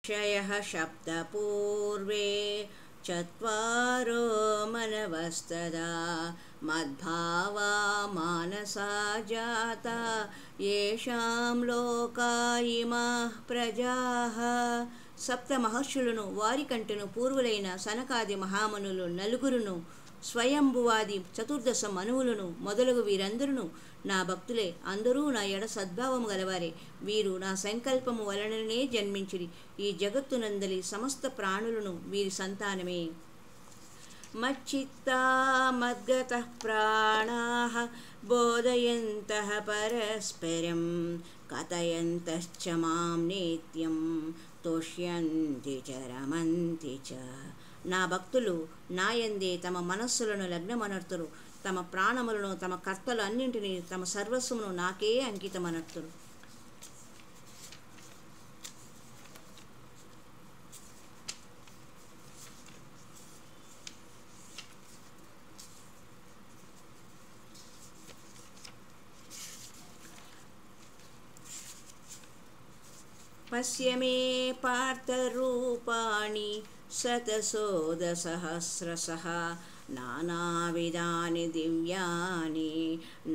क्षयः शब्दपूर्वे चत्वारो मनवस्तदा मद्भावा मानसा जाता येषां लोका इमाः प्रजाः. సప్త మహర్షులను వారికంటను పూర్వులైన సనకాది మహామనులు నలుగురును స్వయంభువాది చతుర్దశ మనువులను మొదలగు వీరందరూ నా భక్తులే. అందరూ నా ఎడ సద్భావము గలవారే. వీరు నా సంకల్పము వలననే జన్మించిరి. ఈ జగత్తునందలి సమస్త ప్రాణులను వీరి సంతానమే. మచ్చిత్తా మద్గతః ప్రాణాః బోధయంతః పరస్పరం కథయంతశ్చ మాం నిత్యం తోష్యంతి చ రమంతి చ. నా భక్తులు నాయందే తమ మనస్సులను లగ్నమనర్తురు. తమ ప్రాణములను తమ కర్తలు అన్నింటినీ తమ సర్వస్వమును నాకే అంకితమనర్తురు. పశ్య మే పార్థరూపాణి శతశోధసహస్రశః నానావిధాని దివ్యాని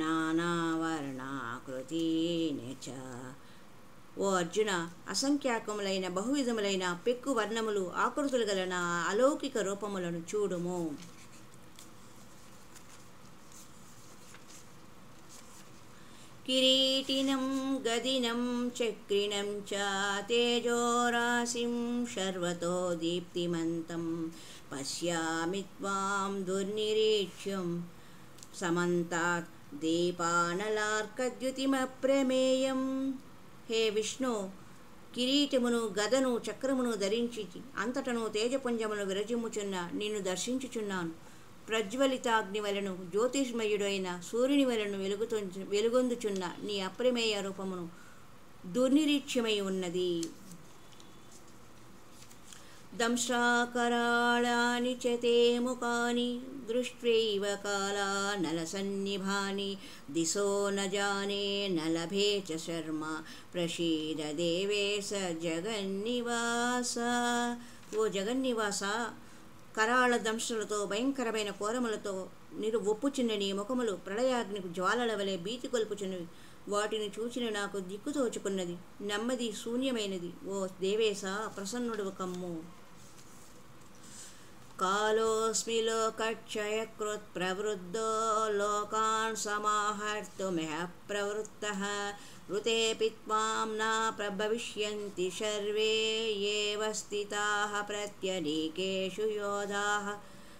నానావర్ణాకృతీని చ. ఓ అర్జున, అసంఖ్యాకములైన బహువిధములైన పెక్కు వర్ణములు ఆకృతులు గల నా అలౌకిక రూపములను చూడుము. కిరీటినం గదినం చక్రిణం చ తేజోరాశిం శర్వతో దీప్తిమంతం పశ్యామి త్వాం దుర్నిరీక్ష్యం సమంతాత్ దీపానలార్కద్యుతిమప్రమేయం. హే విష్ణు, కిరీటమును గదను చక్రమును ధరించి అంతటను తేజపుంజమును విరజిమ్ముచున్న నిన్ను దర్శించుచున్నాను. ప్రజ్వలితాగ్ని వలను జ్యోతిష్మయుడైన సూర్యుని వలను వెలుగొందుచున్న నీ అప్రమేయ రూపమును దుర్నిరీక్ష్యమై ఉన్నది. దంశ్రాకరాళాని చ తే ముఖాని దృష్ట్వైవ కాలా నలసన్నిభాని దిశో న జానే న లభే చ శర్మ ప్రసీద దేవేశ జగన్నివాస. ఓ జగన్నివాస, కరాళ దంశలతో భయంకరమైన కోరములతో ఒప్పుచున్న నీ ముఖములు ప్రళయాగ్నికి జ్వాలల వలె భీతి కొల్పుచున్నవి. వాటిని చూచిన నాకు దిక్కుతోచుకున్నది. నెమ్మది శూన్యమైనది. ఓ దేవేశ, ప్రసన్నుడు కమ్ము. కాలోస్మి లోకక్షయకృత్ ప్రవృద్ధో లోకాన్ సమాహర్తుమిహ ప్రవృత్తః ఋతేపి త్వాం న ప్రభవిష్యంతి సర్వే ఏవ స్థితాః ప్రత్యనీకేషు యోధాః.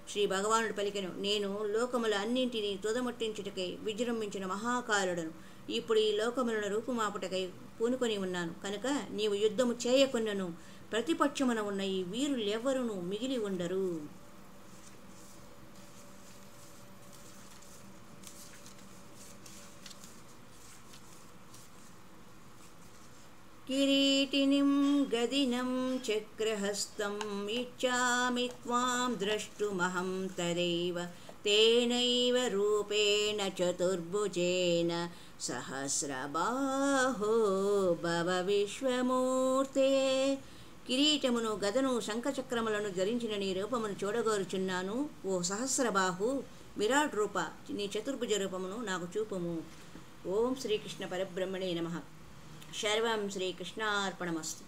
శ్రీ భగవానుడు పలికెను, నేను లోకముల అన్నింటినీ తుదముట్టించుటకై విజృంభించిన మహాకాలుడను. ఇప్పుడు ఈ లోకములను రూపుమాపుటకై పూనుకొని ఉన్నాను కనుక నీవు యుద్ధము చేయకున్నను ప్రతిపక్షమున ఉన్న ఈ వీరులెవ్వరూ మిగిలి ఉండరు. కిరీటినిం గదినం చక్రహస్తం ఇచ్చామి త్వాం ద్రష్టుమహం తదైవ తేనైవ రూపేణ చతుర్భుజేన సహస్రబాహో భవ విశ్వమూర్తే. కిరీటమును గదను శంఖచక్రములను ధరించిన నీ రూపమును చూడగోరుచున్నాను. ఓ సహస్రబాహు, విరాట్ రూప, నీ చతుర్భుజ రూపమును నాకు చూపుము. ఓం శ్రీకృష్ణ పరబ్రహ్మణే నమః. సర్వం శ్రీకృష్ణార్పణమస్తు.